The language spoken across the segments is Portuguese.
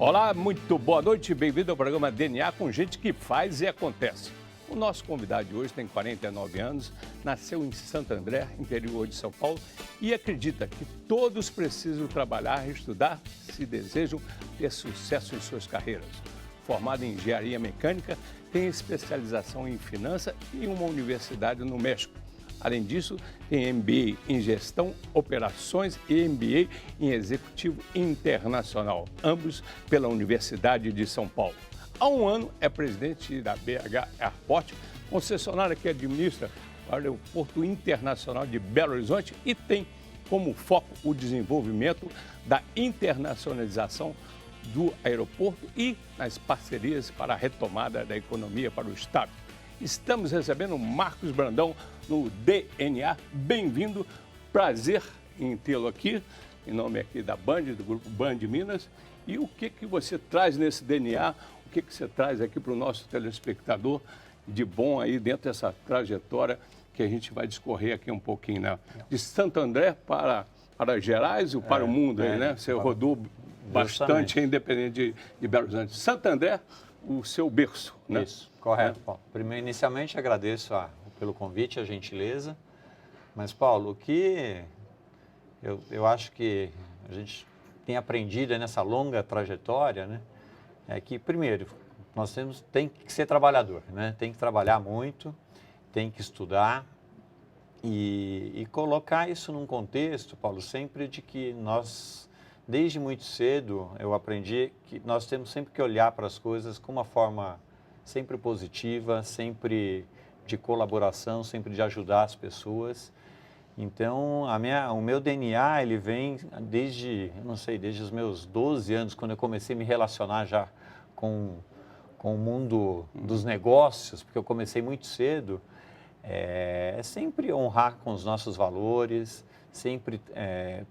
Olá, muito boa noite, bem-vindo ao programa DNA com gente que faz e acontece. O nosso convidado de hoje tem 49 anos, nasceu em Santo André, interior de São Paulo, e acredita que todos precisam trabalhar e estudar se desejam ter sucesso em suas carreiras. Formado em engenharia mecânica, tem especialização em finanças e uma universidade no México. Além disso, tem MBA em Gestão, Operações e MBA em Executivo Internacional, ambos pela Universidade de São Paulo. Há um ano é presidente da BH Airport, concessionária que administra o Aeroporto Internacional de Belo Horizonte e tem como foco o desenvolvimento da internacionalização do aeroporto e nas parcerias para a retomada da economia para o Estado. Estamos recebendo o Marcos Brandão no DNA. Bem-vindo, prazer em tê-lo aqui, em nome aqui da Band, do Grupo Band Minas. E o que você traz nesse DNA, o que você traz aqui para o nosso telespectador de bom aí dentro dessa trajetória que a gente vai discorrer aqui um pouquinho, né? De Santo André para Gerais e para o mundo, aí, né? Você rodou bastante, independente de Belo Horizonte. Santo André, o seu berço, né? Isso, correto, Paulo. Primeiro, inicialmente, agradeço pelo convite, a gentileza. Mas, Paulo, o que eu acho que a gente tem aprendido nessa longa trajetória, né? É que, primeiro, tem que ser trabalhador, né? Tem que trabalhar muito, tem que estudar e colocar isso num contexto, Paulo, sempre de que nós, desde muito cedo, eu aprendi que nós temos sempre que olhar para as coisas com uma forma sempre positiva, sempre de colaboração, sempre de ajudar as pessoas. Então, o meu DNA, ele vem desde os meus 12 anos, quando eu comecei a me relacionar já com o mundo dos negócios, porque eu comecei muito cedo, é sempre honrar com os nossos valores, sempre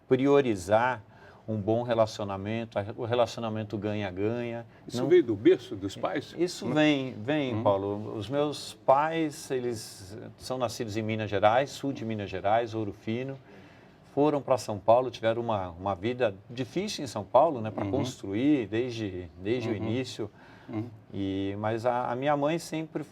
priorizar um bom relacionamento, o relacionamento ganha-ganha. Isso veio do berço dos pais? Isso vem, Paulo. Os meus pais, eles são nascidos em Minas Gerais, sul de Minas Gerais, Ouro Fino. Foram para São Paulo, tiveram uma vida difícil em São Paulo, né, para construir desde o início. Mas a minha mãe sempre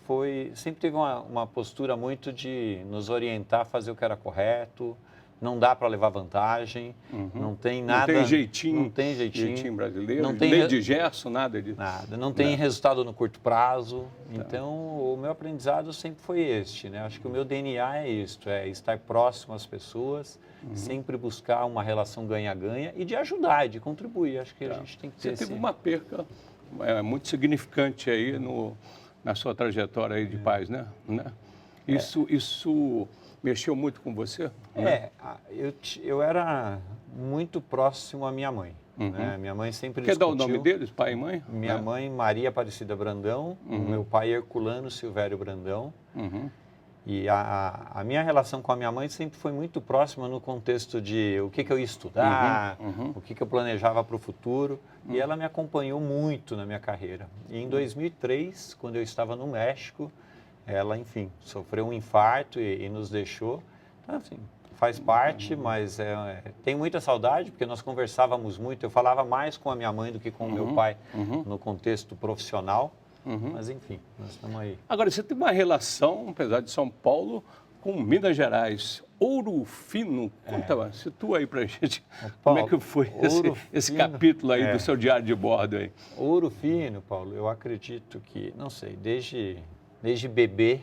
teve uma postura muito de nos orientar a fazer o que era correto. Não dá para levar vantagem, não tem nada... Não tem jeitinho, não tem jeitinho brasileiro, não tem lei de gesso, nada disso. Nada, não tem resultado no curto prazo. Então, o meu aprendizado sempre foi este, né? Acho que o meu DNA é isto, é estar próximo às pessoas, sempre buscar uma relação ganha-ganha e de ajudar, de contribuir. Acho que a gente tem que ter Você teve uma perca muito significante aí na sua trajetória aí de paz, né? Isso mexeu muito com você? Eu era muito próximo à minha mãe. Né? Minha mãe sempre Quer discutiu... dar o nome deles, pai e mãe? Minha mãe, Maria Aparecida Brandão, o meu pai, Herculano Silvério Brandão. E a minha relação com a minha mãe sempre foi muito próxima no contexto de o que eu ia estudar, o que eu planejava para o futuro. E ela me acompanhou muito na minha carreira. E em 2003, quando eu estava no México, ela, enfim, sofreu um infarto e nos deixou. Então, assim, faz parte, mas tem muita saudade, porque nós conversávamos muito. Eu falava mais com a minha mãe do que com o meu pai no contexto profissional. Mas, enfim, nós estamos aí. Agora, você tem uma relação, apesar de São Paulo, com Minas Gerais. Ouro Fino, situa aí pra gente como é que foi esse capítulo aí do seu diário de bordo aí. Ouro Fino, Paulo, eu acredito que, não sei, desde bebê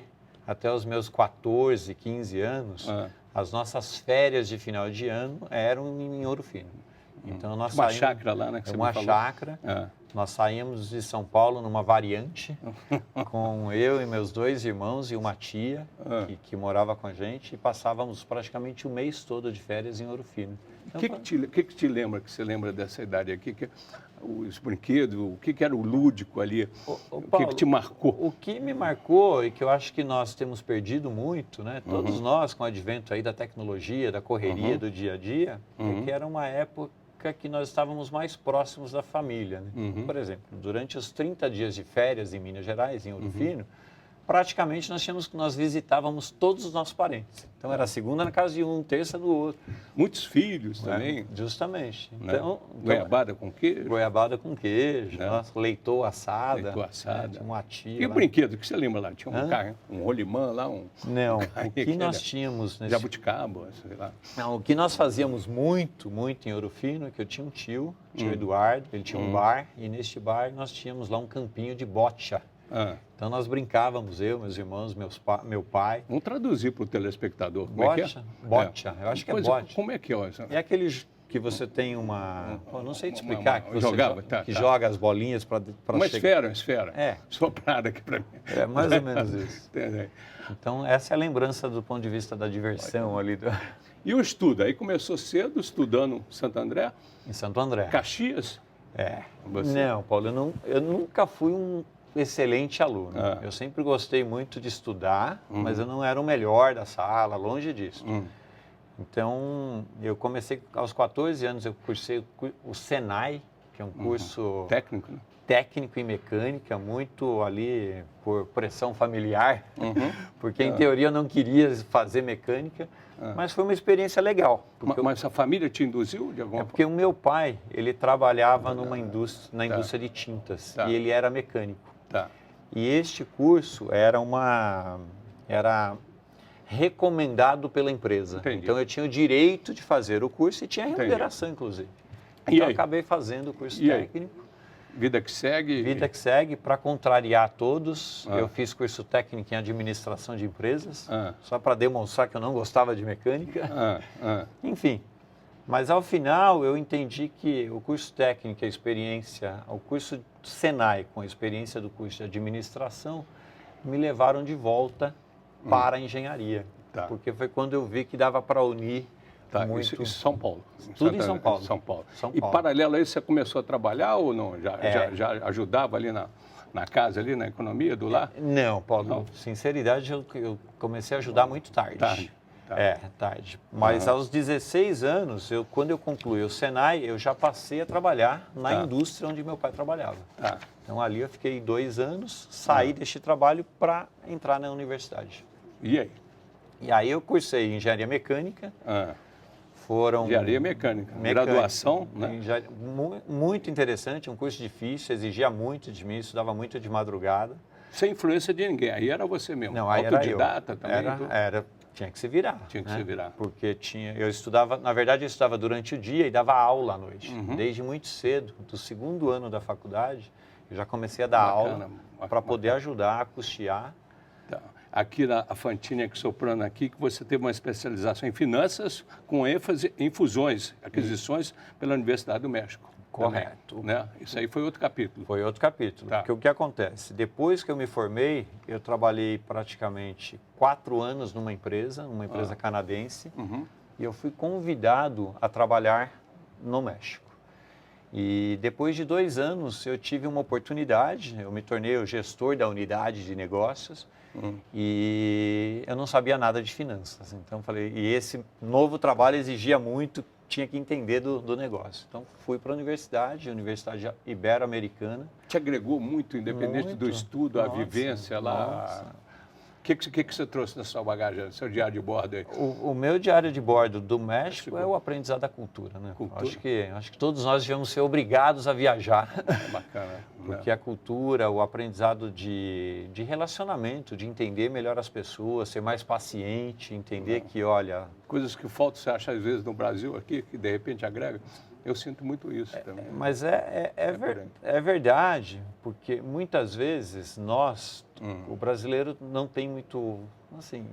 até os meus 14, 15 anos, as nossas férias de final de ano eram em Ouro Fino. Então, nós uma chácara lá, né? Uma chácara. Nós saímos de São Paulo numa variante, com eu e meus 2 irmãos e uma tia que morava com a gente, e passávamos praticamente o mês todo de férias em Ouro Fino. O que te lembra, que você lembra dessa idade aqui? Os brinquedos, o que era o lúdico ali? Paulo, o que te marcou? O que me marcou e que eu acho que nós temos perdido muito, né? Todos nós, com o advento aí da tecnologia, da correria do dia a dia, é que era uma época que nós estávamos mais próximos da família. Né? Por exemplo, durante os 30 dias de férias em Minas Gerais, em Ouro Fino, praticamente nós visitávamos todos os nossos parentes. Então era segunda na casa de um, terça do outro. Muitos filhos também. Justamente. Né? Então, Goiabada com queijo. Goiabada com queijo, Né? nossa, leitoa assada. Leitoa assada. Tinha uma tia E o lá. brinquedo, que você lembra lá? Tinha um carro, um rolimã lá, Não, carrinho o que que nós era tínhamos... jabuticaba, sei lá. Não, o que nós fazíamos muito em Ouro Fino, é que eu tinha um tio Eduardo, ele tinha um bar, e neste bar nós tínhamos lá um campinho de bocha. Então nós brincávamos, eu, meus irmãos, meu pai. Vamos traduzir para o telespectador. Como Bocha? é que é? Bocha, eu acho que é bocha. Como é que é? É aquele que você tem uma... Eu não sei te explicar. Que você jogava, joga as bolinhas para uma chegar... Uma esfera. É. Soprada aqui para mim. É mais ou menos isso. Entendi. Então essa é a lembrança do ponto de vista da diversão ali. E o estudo? Aí começou cedo, estudando Santo André? Em Santo André. Caxias? Você? Não, Paulo, eu nunca fui um excelente aluno. Eu sempre gostei muito de estudar, mas eu não era o melhor da sala, longe disso. Então, eu comecei aos 14 anos, eu cursei o Senai, que é um curso técnico, né? Técnico em mecânica, muito ali por pressão familiar, porque em teoria eu não queria fazer mecânica, mas foi uma experiência legal. Mas a família te induziu de alguma forma? Porque o meu pai, ele trabalhava na indústria de tintas, e ele era mecânico. E este curso era recomendado pela empresa. Entendi. Então eu tinha o direito de fazer o curso e tinha remuneração, inclusive. Então eu acabei fazendo o curso técnico. Vida que segue? Vida que segue, para contrariar todos, eu fiz curso técnico em administração de empresas, só para demonstrar que eu não gostava de mecânica. Enfim, mas ao final eu entendi que o curso técnico, a experiência, o curso Senai com a experiência do curso de administração, me levaram de volta para a engenharia. Porque foi quando eu vi que dava para unir muito... Isso em São Paulo. Tudo em São Paulo. São Paulo. E paralelo a isso, você começou a trabalhar ou não? Já ajudava ali na casa, ali na economia do lar? Não, Paulo. Não. Sinceridade, eu comecei a ajudar muito tarde. Tarde. Mas aos 16 anos, quando eu concluí o Senai, eu já passei a trabalhar na indústria onde meu pai trabalhava. Então ali eu fiquei 2 anos, saí deste trabalho para entrar na universidade. E aí? E aí eu cursei engenharia mecânica. Engenharia mecânica. Graduação, né? Muito interessante, um curso difícil, exigia muito de mim, estudava muito de madrugada. Sem influência de ninguém, aí era você mesmo. Não, aí autodidata também? Tinha que se virar. Tinha que se virar. Porque eu estudava, na verdade eu estudava durante o dia e dava aula à noite. Desde muito cedo, do 2º ano da faculdade, eu já comecei a dar aula para poder ajudar a custear. Aqui na Fantini, aqui soprando aqui, que você teve uma especialização em finanças com ênfase em fusões, aquisições pela Universidade do México. Correto. Também, né? Isso aí foi outro capítulo. Foi outro capítulo. Porque o que acontece? Depois que eu me formei, eu trabalhei praticamente 4 anos numa empresa canadense, e eu fui convidado a trabalhar no México. E depois de 2 anos, eu tive uma oportunidade, eu me tornei o gestor da unidade de negócios, e eu não sabia nada de finanças. Então, falei, e esse novo trabalho exigia muito, tinha que entender do negócio. Então, fui para a Universidade Ibero-Americana. Te agregou muito, independente do estudo, a vivência lá? O que você trouxe na sua bagagem, no seu diário de bordo aí? O meu diário de bordo do México é o aprendizado da cultura, né? Acho que todos nós devemos ser obrigados a viajar. Bacana. Porque a cultura, o aprendizado de relacionamento, de entender melhor as pessoas, ser mais paciente, entender que, olha... Coisas que faltam, você acha, às vezes, no Brasil aqui, que de repente agrega. Eu sinto muito isso também. Mas é verdade, porque muitas vezes nós, o brasileiro, não tem muito, assim,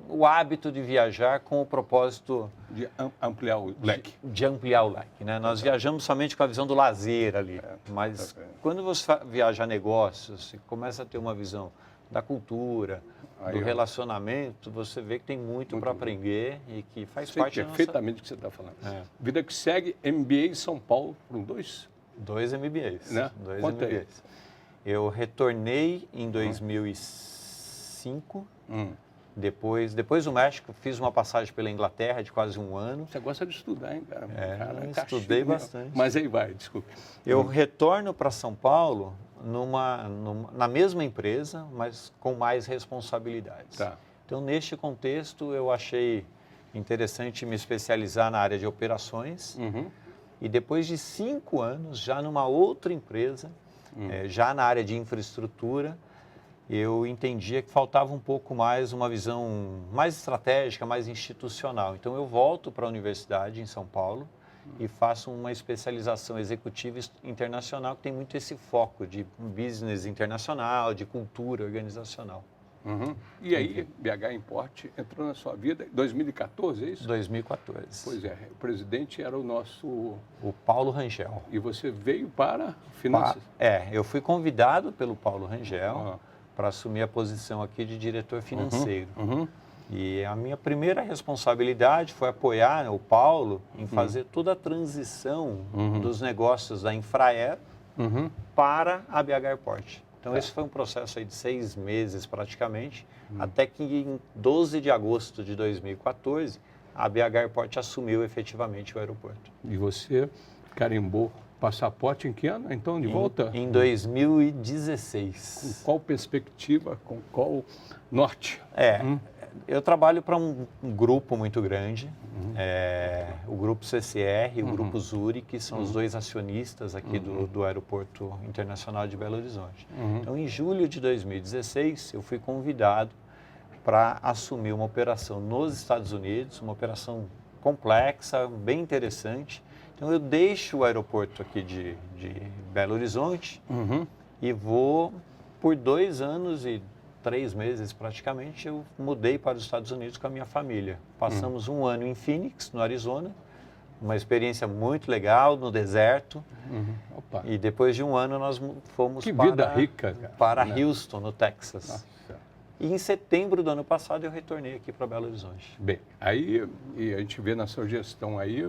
o hábito de viajar com o propósito... De ampliar o leque. De ampliar o leque, né? Nós viajamos somente com a visão do lazer ali, mas quando você viaja a negócios, você começa a ter uma visão da cultura, do relacionamento, você vê que tem muito para aprender e que faz parte da nossa... perfeitamente o que você está falando. Vida que segue, MBA em São Paulo, foram 2? 2 MBAs. Né? 2 MBAs. Eu retornei em 2005, depois do México, fiz uma passagem pela Inglaterra de quase 1 ano. Você gosta de estudar, hein, cara? Estudei bastante. Mas aí vai, desculpe. Eu retorno para São Paulo na mesma empresa, mas com mais responsabilidades. Tá. Então, neste contexto, eu achei interessante me especializar na área de operações. E depois de 5 anos, já numa outra empresa, já na área de infraestrutura, eu entendia que faltava um pouco mais uma visão mais estratégica, mais institucional. Então, eu volto para a universidade em São Paulo e faço uma especialização executiva internacional que tem muito esse foco de business internacional, de cultura organizacional. E aí, BH Import entrou na sua vida em 2014, é isso? 2014. Pois é, o presidente era o nosso... O Paulo Rangel. E você veio para finanças? Eu fui convidado pelo Paulo Rangel para assumir a posição aqui de diretor financeiro. E a minha primeira responsabilidade foi apoiar o Paulo em fazer toda a transição dos negócios da Infraero para a BH Airport. Então, esse foi um processo aí de 6 meses praticamente, até que em 12 de agosto de 2014, a BH Airport assumiu efetivamente o aeroporto. E você carimbou passaporte em que ano, então, de volta? Em 2016. Com qual perspectiva, com qual norte? Eu trabalho para um grupo muito grande, o Grupo CCR e o Grupo Zuri, que são os 2 acionistas aqui do Aeroporto Internacional de Belo Horizonte. Então, em julho de 2016, eu fui convidado para assumir uma operação nos Estados Unidos, uma operação complexa, bem interessante. Então, eu deixo o aeroporto aqui de Belo Horizonte e vou, por 2 anos e 3 meses praticamente, eu mudei para os Estados Unidos com a minha família. Passamos 1 ano em Phoenix, no Arizona, uma experiência muito legal, no deserto. E depois de 1 ano nós fomos vida rica, para Houston, no Texas. E em setembro do ano passado eu retornei aqui para Belo Horizonte. Bem, aí e a gente vê na sua gestão aí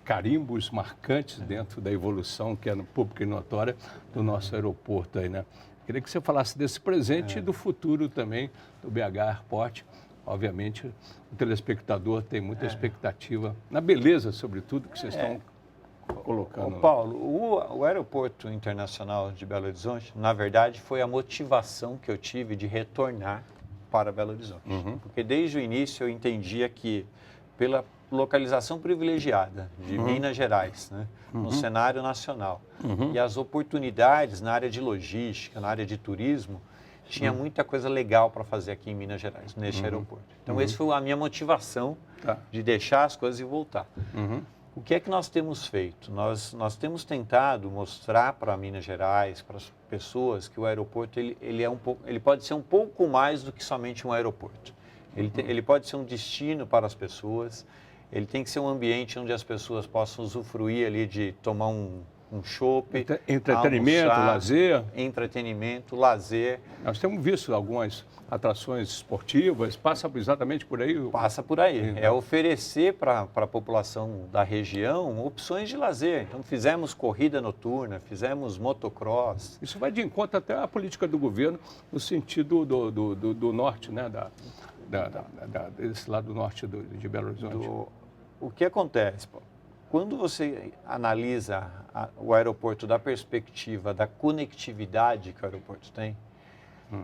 carimbos marcantes dentro da evolução que é no público e notória do nosso aeroporto aí, né? Queria que você falasse desse presente e do futuro também do BH Airport. Obviamente, o telespectador tem muita expectativa na beleza, sobretudo, que vocês estão colocando. Paulo, o Aeroporto Internacional de Belo Horizonte, na verdade, foi a motivação que eu tive de retornar para Belo Horizonte. Porque desde o início eu entendia que, pela localização privilegiada de Minas Gerais, né, no cenário nacional, e as oportunidades na área de logística, na área de turismo, tinha muita coisa legal para fazer aqui em Minas Gerais, neste aeroporto. Então, essa foi a minha motivação de deixar as coisas e voltar. O que é que nós temos feito? Nós temos tentado mostrar para Minas Gerais, para as pessoas, que o aeroporto ele pode ser um pouco mais do que somente um aeroporto. Ele pode ser um destino para as pessoas. Ele tem que ser um ambiente onde as pessoas possam usufruir ali de tomar um chopp, entretenimento, almoçar, lazer. Entretenimento, lazer. Nós temos visto algumas atrações esportivas, passa exatamente por aí? Passa por aí. É oferecer para a população da região opções de lazer. Então, fizemos corrida noturna, fizemos motocross. Isso vai de encontro até à política do governo no sentido do norte, né? Desse lado norte de Belo Horizonte. O que acontece, Paulo? Quando você analisa o aeroporto da perspectiva da conectividade que o aeroporto tem,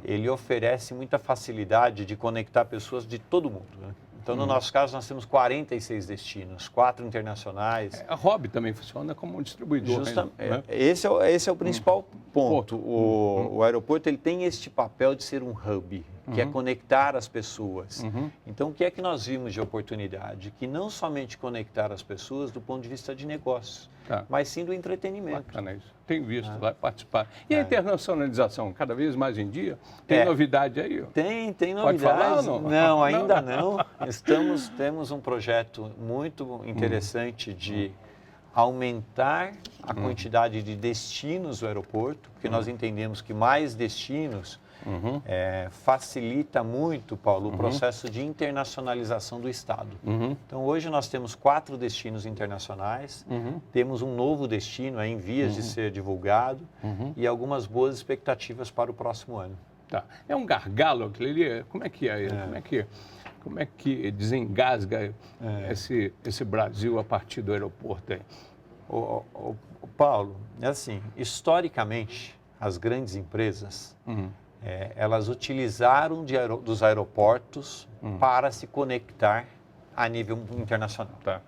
ele oferece muita facilidade de conectar pessoas de todo mundo, né? Então, no nosso caso, nós temos 46 destinos, 4 internacionais. A Hobby também funciona como um distribuidor. Né? Esse é o principal ponto. O aeroporto ele tem este papel de ser um hub, que é conectar as pessoas. Então, o que é que nós vimos de oportunidade? Que não somente conectar as pessoas do ponto de vista de negócios, mas sim do entretenimento. Bacana isso. Tenho visto lá participar. E a internacionalização, cada vez mais em dia? Tem novidade aí? Tem novidades. Pode falar ou não? Não, ainda não. Temos um projeto muito interessante de aumentar a quantidade de destinos do aeroporto, porque nós entendemos que mais destinos facilita muito, Paulo, o processo de internacionalização do Estado. Então, hoje nós temos 4 destinos internacionais, temos um novo destino em vias de ser divulgado e algumas boas expectativas para o próximo ano. Tá. É um gargalo aquilo ali? Como é que é? Como é que desengasga esse Brasil a partir do aeroporto aí? Paulo, é assim, historicamente, as grandes empresas, elas utilizaram dos aeroportos para se conectar a nível internacional. Tá.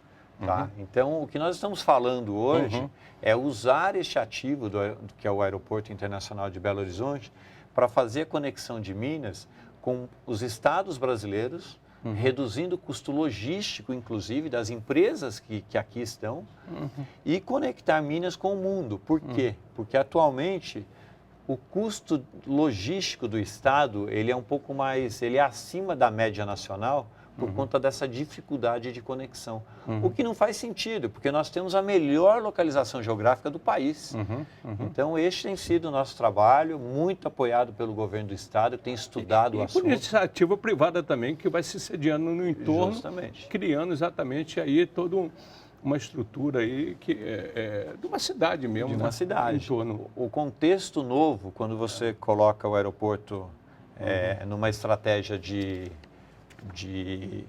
Tá? Então, o que nós estamos falando hoje é usar este ativo, que é o Aeroporto Internacional de Belo Horizonte, para fazer a conexão de Minas com os estados brasileiros, reduzindo o custo logístico, inclusive, das empresas que aqui estão, e conectar Minas com o mundo. Por quê? Porque, atualmente, o custo logístico do estado, ele é um pouco mais, ele é acima da média nacional, por conta dessa dificuldade de conexão. O que não faz sentido, porque nós temos a melhor localização geográfica do país. Então, este tem sido o nosso trabalho, muito apoiado pelo governo do estado, que tem estudado o assunto. E por iniciativa privada também, que vai se sediando no entorno, Justamente. criando exatamente aí toda uma estrutura aí que de uma cidade mesmo. De uma cidade. Em torno. O contexto novo, quando você coloca o aeroporto numa estratégia de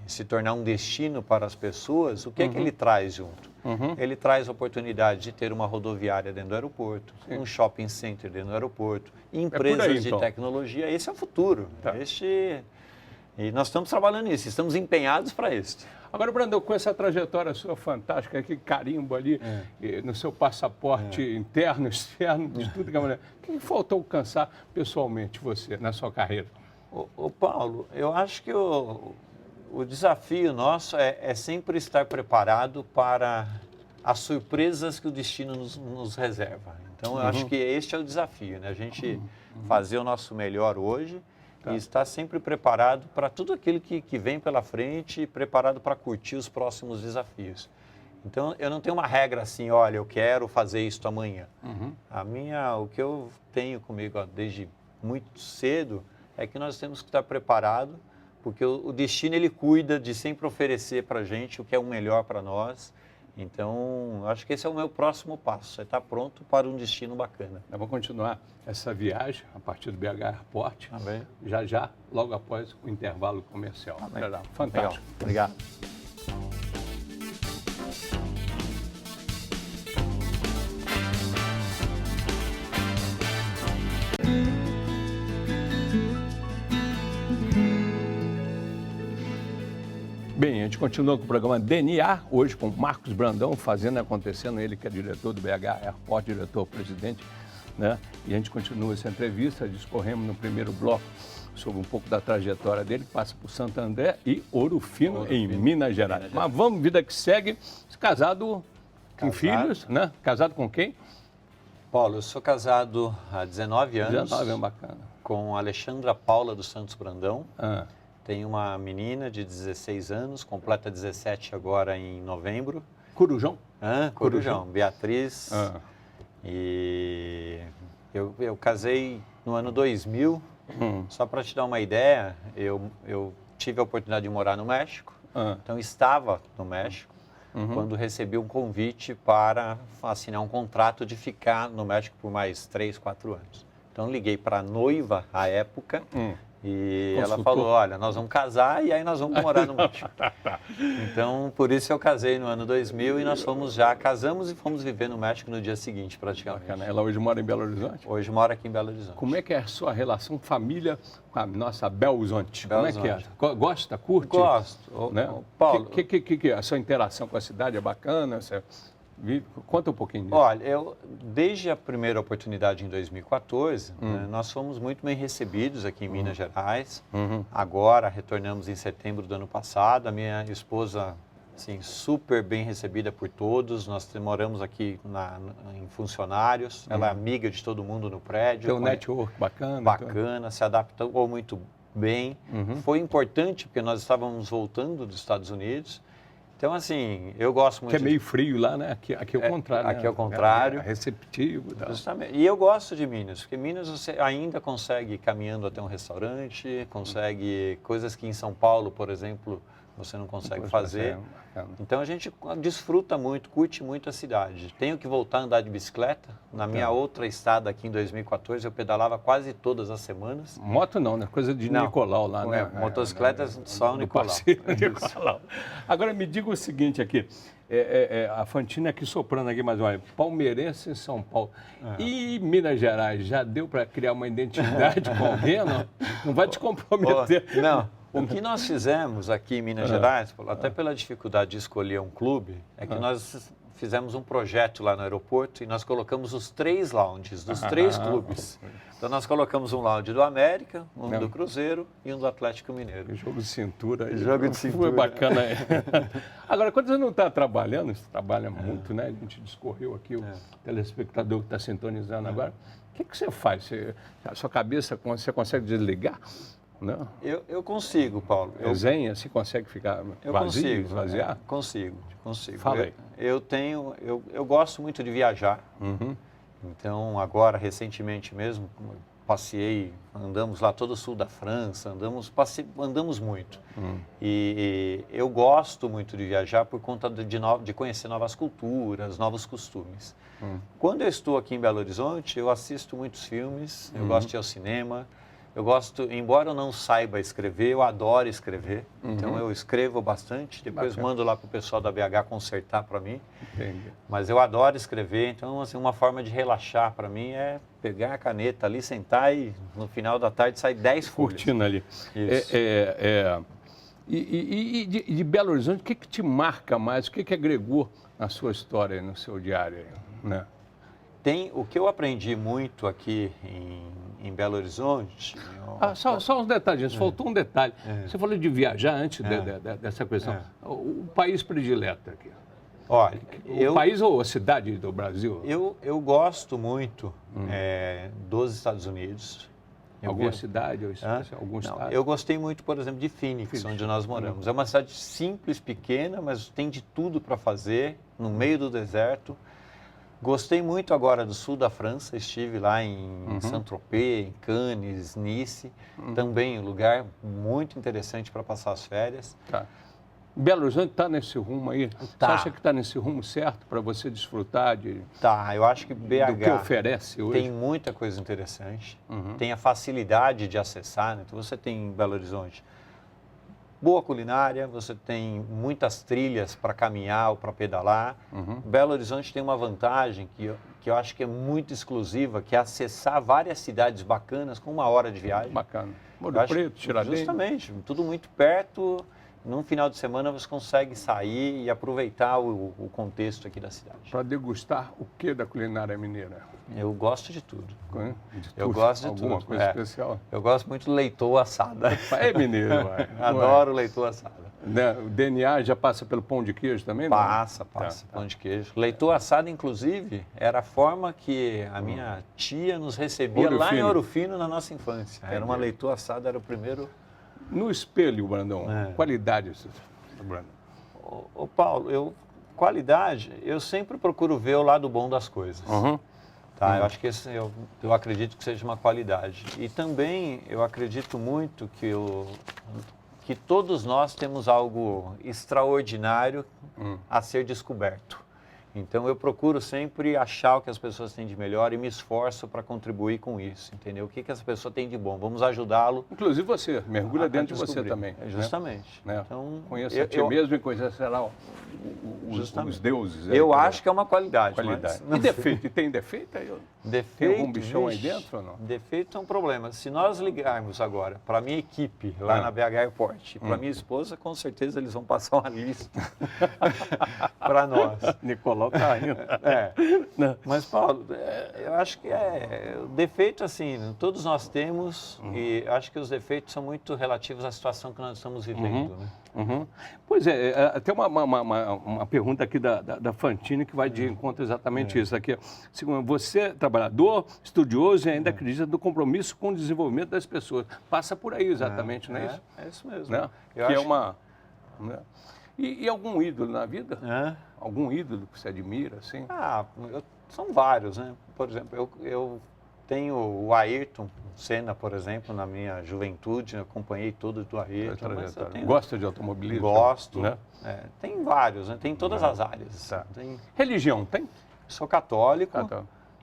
se tornar um destino para as pessoas, o que é que ele traz junto? Ele traz a oportunidade de ter uma rodoviária dentro do aeroporto, um shopping center dentro do aeroporto, empresas aí, de então. tecnologia. Esse é o futuro. Tá. E nós estamos trabalhando nisso, estamos empenhados para isso. Agora, Brandão, com essa trajetória sua fantástica, aquele carimbo ali no seu passaporte interno, externo, de tudo que é mulher, o que faltou alcançar pessoalmente você na sua carreira? Ô Paulo, eu acho que o desafio nosso é sempre estar preparado para as surpresas que o destino nos reserva. Então, eu acho que este é o desafio, né? A gente fazer o nosso melhor hoje e estar sempre preparado para tudo aquilo que vem pela frente e preparado para curtir os próximos desafios. Então, eu não tenho uma regra assim, olha, eu quero fazer isso amanhã. O que eu tenho comigo desde muito cedo é que nós temos que estar preparados, porque o destino ele cuida de sempre oferecer para a gente o que é o melhor para nós. Então, acho que esse é o meu próximo passo, é estar pronto para um destino bacana. Eu vou continuar essa viagem a partir do BH Airport, Amém. já, logo após o intervalo comercial. Amém. Fantástico. Legal. Obrigado. Bem, a gente continua com o programa DNA, hoje com Marcos Brandão, fazendo acontecendo, ele que é diretor do BH Airport, diretor-presidente, né? E a gente continua essa entrevista, discorremos no primeiro bloco sobre um pouco da trajetória dele, que passa por Santo André e Ouro Fino, em Minas Gerais. Mas vamos, vida que segue, casado com filhos, né? Casado com quem? Paulo, eu sou casado há 19 anos. 19 anos, bacana. Com a Alexandra Paula dos Santos Brandão. Ah. Tenho uma menina de 16 anos, completa 17 agora em novembro. Corujão? Corujão. Beatriz. E eu casei no ano 2000. Só para te dar uma ideia, eu tive a oportunidade de morar no México. Então, estava no México quando recebi um convite para assinar um contrato de ficar no México por mais 3, 4 anos. Então, liguei para a noiva à época. E ela falou, olha, nós vamos casar e aí nós vamos morar no México. Então, por isso eu casei no ano 2000 e nós casamos e fomos viver no México no dia seguinte, praticamente. Bacana. Ela hoje mora em Belo Horizonte? Hoje mora aqui em Belo Horizonte. Como é que é a sua relação família com a nossa Belo Horizonte? Belo Como é que Horizonte. é? Gosta, curte? Gosto. Né? Paulo... A sua interação com a cidade é bacana? Você conta um pouquinho disso. Olha, desde a primeira oportunidade em 2014, né, nós fomos muito bem recebidos aqui em Minas Gerais. Agora, retornamos em setembro do ano passado. A minha esposa, assim, super bem recebida por todos. Nós moramos aqui em funcionários. Ela é amiga de todo mundo no prédio. Tem um network bacana. Bacana, se adaptou muito bem. Foi importante porque nós estávamos voltando dos Estados Unidos. Então, assim, eu gosto muito... Que é meio frio lá, né? Aqui é o contrário. Aqui é o contrário. É receptivo. Justamente. E eu gosto de Minas, porque Minas você ainda consegue ir caminhando até um restaurante, consegue coisas que em São Paulo, por exemplo, você não consegue Poxa, fazer. bacana. Então a gente desfruta muito, curte muito a cidade. Tenho que voltar a andar de bicicleta. Na minha outra estada aqui em 2014, eu pedalava quase todas as semanas. Moto não, né? Coisa de Não. Nicolau lá, né? Motocicleta só o do Nicolau. parceiro Nicolau. Agora me diga o seguinte aqui, a Fantina aqui soprando aqui mais uma vez, palmeirense em São Paulo. E Minas Gerais, já deu para criar uma identidade com alguém, não? Não vai te comprometer. Não. O que nós fizemos aqui em Minas Gerais, até pela dificuldade de escolher um clube, é que nós fizemos um projeto lá no aeroporto e nós colocamos os 3 lounges dos 3 clubes. Então nós colocamos um lounge do América, um do Cruzeiro e um do Atlético Mineiro. Jogo de cintura. Jogo de cintura. Foi bacana. Agora, quando você não está trabalhando, você trabalha muito, né? A gente discorreu aqui, o telespectador que está sintonizando agora. O que você faz? A sua cabeça, você consegue desligar? Não. Eu consigo, Paulo. Zen, assim, consegue ficar vazio, esvaziar? Consigo. Fala aí. Eu gosto muito de viajar. Então, agora, recentemente mesmo, andamos lá todo o sul da França, andamos muito. E eu gosto muito de viajar por conta de conhecer novas culturas, novos costumes. Quando eu estou aqui em Belo Horizonte, eu assisto muitos filmes, eu gosto de ir ao cinema. Eu gosto, embora eu não saiba escrever, eu adoro escrever. Então eu escrevo bastante, depois mando lá para o pessoal da BH consertar para mim. Entendi. Mas eu adoro escrever, então assim, uma forma de relaxar para mim é pegar a caneta ali, sentar e no final da tarde sair 10 folhas. Curtindo ali. Isso. E de Belo Horizonte, o que te marca mais? O que agregou na sua história, no seu diário? Né? O que eu aprendi muito aqui em Belo Horizonte... Só uns detalhes, faltou um detalhe. Você falou de viajar antes dessa questão. O país predileto aqui. Olha, o país ou a cidade do Brasil? Eu gosto muito dos Estados Unidos. Alguma cidade ou algum estado? Eu gostei muito, por exemplo, de Phoenix, onde nós moramos. É uma cidade simples, pequena, mas tem de tudo para fazer, no meio do deserto. Gostei muito agora do sul da França, estive lá em Saint-Tropez, em Cannes, Nice, também um lugar muito interessante para passar as férias. Tá. Belo Horizonte está nesse rumo aí? Tá. Você acha que está nesse rumo certo para você desfrutar eu acho que BH do que oferece hoje? Tem muita coisa interessante, tem a facilidade de acessar, né? Então você tem em Belo Horizonte boa culinária, você tem muitas trilhas para caminhar ou para pedalar. Belo Horizonte tem uma vantagem que eu acho que é muito exclusiva, que é acessar várias cidades bacanas com 1 hora de viagem. Bacana. Ouro Preto, Tiradentes. Justamente, tudo muito perto. Num final de semana você consegue sair e aproveitar o contexto aqui da cidade. Para degustar o que da culinária mineira? Eu gosto de tudo. Eu gosto de Alguma tudo. coisa especial? Eu gosto muito do leitoa assada. É mineiro, vai. Adoro leitoa assada. Né? O DNA já passa pelo pão de queijo também? Passa. Pão de queijo. Leitoa assada, inclusive, era a forma que a minha tia nos recebia lá em Ouro Fino na nossa infância. Era uma leitoa assada, era o primeiro... No espelho, Brandão, qualidade, Brandão? Ô Paulo, qualidade, eu sempre procuro ver o lado bom das coisas. Eu acho que eu acredito que seja uma qualidade. E também eu acredito muito que todos nós temos algo extraordinário a ser descoberto. Então eu procuro sempre achar o que as pessoas têm de melhor e me esforço para contribuir com isso, entendeu? O que essa pessoa tem de bom? Vamos ajudá-lo. Inclusive você, mergulha dentro de você também. Justamente. Né? Então, conheça a ti mesmo e conheça lá os deuses. Eu acho que é uma qualidade. E defeito? E tem defeito aí? Tem algum bichão aí dentro ou não? Defeito é um problema. Se nós ligarmos agora para a minha equipe lá na BH Airport e para minha esposa, com certeza eles vão passar uma lista para nós. Nicolau tá indo. Mas, Paulo, eu acho que defeito, assim, todos nós temos e acho que os defeitos são muito relativos à situação que nós estamos vivendo, né? Pois é, tem uma pergunta aqui da Fantini que vai de encontro exatamente isso aqui. Segundo, você é trabalhador, estudioso e ainda acredita no compromisso com o desenvolvimento das pessoas. Passa por aí exatamente, não é isso? É isso mesmo. Né? Né? E algum ídolo na vida? Algum ídolo que você admira, assim? São vários, né? Por exemplo, eu tenho o Ayrton, Senna, por exemplo, na minha juventude, eu acompanhei todo do Ayrton. Mas eu tenho... Gosta de automobilismo? Gosto. Né? Tem vários, né? Tem em todas as áreas. Tá. Tem... Religião, tem? Sou católico.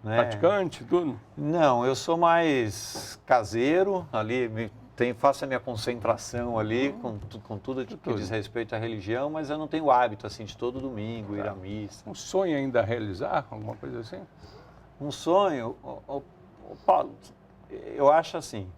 Né? Praticante, tudo? Não, eu sou mais caseiro, ali faço a minha concentração ali com tudo que diz respeito à religião, mas eu não tenho o hábito assim de todo domingo ir à missa. Um sonho ainda a realizar, alguma coisa assim? Um sonho, Paulo, eu acho assim,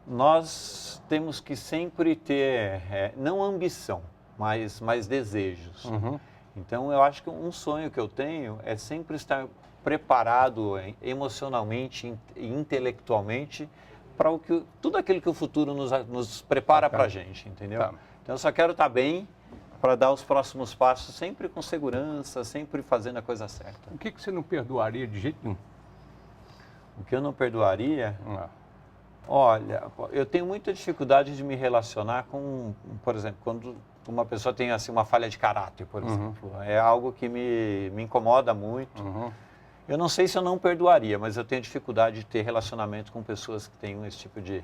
nós temos que sempre ter, não ambição, mas desejos. Uhum. Então, eu acho que um sonho que eu tenho é sempre estar preparado emocionalmente e intelectualmente para tudo aquilo que o futuro nos prepara para a gente, entendeu? Tá. Então, eu só quero estar bem para dar os próximos passos, sempre com segurança, sempre fazendo a coisa certa. O que você não perdoaria de jeito nenhum? O que eu não perdoaria? Ah. Olha, eu tenho muita dificuldade de me relacionar com, por exemplo, quando uma pessoa tem assim, uma falha de caráter, por exemplo. É algo que me incomoda muito. Uhum. Eu não sei se eu não perdoaria, mas eu tenho dificuldade de ter relacionamento com pessoas que têm esse tipo de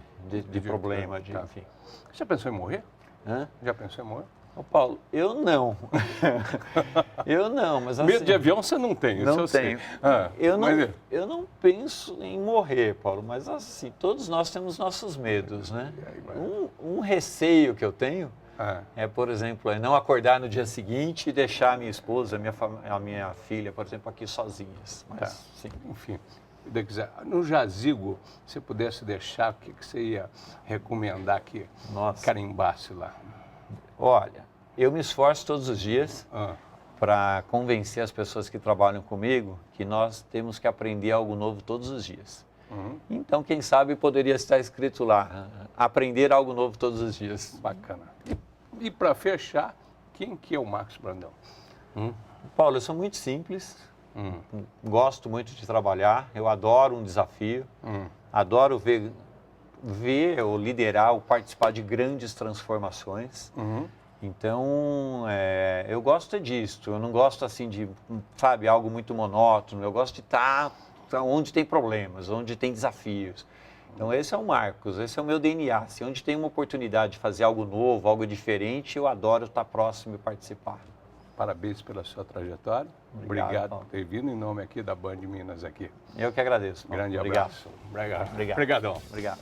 problema. Tá. Enfim. Já pensou em morrer? Hã? Já pensou em morrer? Ô, Paulo, eu não. Eu não, mas assim... Medo de avião você não tem, isso Não eu sei. tenho. Ah, Eu não penso em morrer, Paulo, mas assim, todos nós temos nossos medos, né? Um receio que eu tenho por exemplo, não acordar no dia seguinte e deixar a minha esposa, a minha filha, por exemplo, aqui sozinhas. Mas, sim. Enfim, no jazigo, se pudesse deixar, o que você ia recomendar que carimbasse lá? Olha, eu me esforço todos os dias para convencer as pessoas que trabalham comigo que nós temos que aprender algo novo todos os dias. Uhum. Então, quem sabe poderia estar escrito lá, aprender algo novo todos os dias. Bacana. E para fechar, quem que é o Marcos Brandão? Paulo, eu sou muito simples, gosto muito de trabalhar, eu adoro um desafio, adoro ver ou liderar ou participar de grandes transformações. Então, eu gosto disso, eu não gosto assim de, sabe, algo muito monótono, eu gosto de estar onde tem problemas, onde tem desafios. Então, esse é o Marcos, esse é o meu DNA. Se onde tem uma oportunidade de fazer algo novo, algo diferente, eu adoro estar próximo e participar. Parabéns pela sua trajetória. Obrigado por ter vindo em nome aqui da Band Minas aqui. Eu que agradeço, Paulo. Grande abraço. Obrigado. Obrigadão. Obrigado.